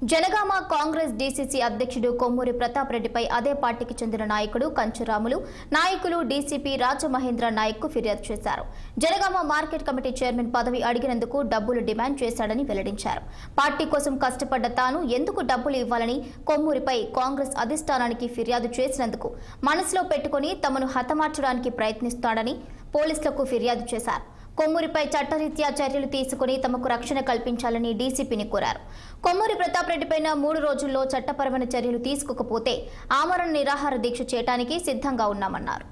Janagama Congress DCC అధ్యక్షుడు కొమ్మూరి ప్రతాప్ రెడ్డిపై అదే పార్టీకి చెందిన నాయకుడు కంచురాములు నాయకులు డీసీపీ రాజమహేంద్ర నాయక్ ఫిర్యాదు చేశారు. జనగామ మార్కెట్ కమిటీ చైర్మన్ పదవి అడిగినందుకు డబ్బులు డిమాండ్ చేశాడని వెల్లడించారు. పార్టీ కోసం కష్టపడ్డ తాను ఎందుకు డబ్బులు ఇవ్వాలని కొమ్మూరిపై కాంగ్రెస్ అధిష్టానానికి ఫిర్యాదు చేసినందుకు మనసులో పెట్టుకుని తమను హతమార్చడానికి ప్రయత్నిస్తాడని పోలీసులకు ఫిర్యాదు చేశారు. కొమ్మూరిపై చట్టరీత్యా చర్యలు తీసుకుని తమకు రక్షణ కల్పించాలని డీసీపీని కోరారు. కొమ్మూరి ప్రతాప్ రెడ్డిపైన 3 రోజుల్లో చట్టపరమైన చర్యలు తీసుకోకపోతే ఆమరణ నిరాహార దీక్ష చేయడానికి సిద్ధంగా ఉన్నామన్నారు.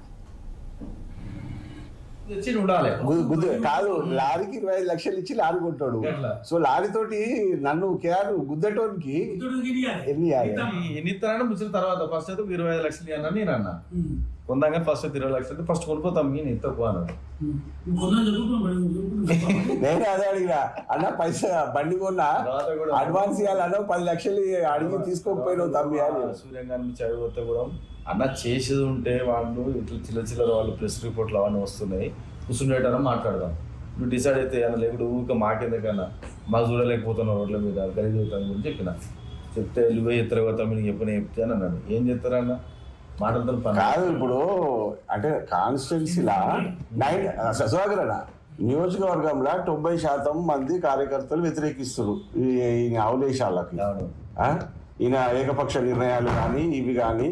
కాదు, లారీకి 25 లక్షలు ఇచ్చి లారీ కొంటాడు. సో లారీ తోటి నన్ను కేఆర్ గుద్దటోనికి ఎన్ని ముచ్చిన తర్వాత ఫస్ట్ అయితే 25 లక్షలు ఇవ్వను నేను అన్న. కొందాక ఫస్ట్ 20 లక్షలు అయితే ఫస్ట్ కొనుక్కోతాం నేను ఎక్కువ అన్నాడు. నేను అదే అడిగినా, అన్న పైసా బండి కొన్నా అడ్వాన్స్ ఇవ్వాలన్నా 10 లక్షలు అడిగి తీసుకోకపోయినావు తమ్మి అని. సూర్యంగాన్ని చదివితే కూడా అన్న చేసేది ఉంటే వాళ్ళు ఇట్లా చిల్లర వాళ్ళు ప్రెస్ రిపోర్ట్లు అవన్నీ వస్తున్నాయి, కూర్చుండేటన్నా మాట్లాడదాం. నువ్వు డిసైడ్ అయితే అన్న లేకుండా ఊరికే మాకెందుకన్నా మాకు చూడలేకపోతున్నావు రోడ్ల మీద గరీబ్ అవుతాను గురించి చెప్పిన. చెప్తే వెళ్ళిపోయి ఎత్తరగోతాం మీకు చెప్తే అని అన్నాడు. ఏం చెప్తారన్న మాటలతో పని కాదు. ఇప్పుడు అంటే కాన్స్టిట్యున్సీలా సుధాకరణ నియోజకవర్గంలో 90% మంది కార్యకర్తలు వ్యతిరేకిస్తారు ఈ అవలేశాలకి. ఈయన ఏకపక్ష నిర్ణయాలు కానీ ఇవి కానీ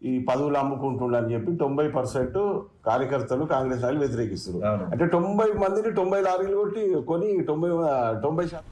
ఈ పదవులు అమ్ముకుంటుండని చెప్పి 90% కార్యకర్తలు కాంగ్రెస్ వాళ్ళు వ్యతిరేకిస్తారు. అంటే 90 మందిని 90 లారీలు కొట్టి కొని 90%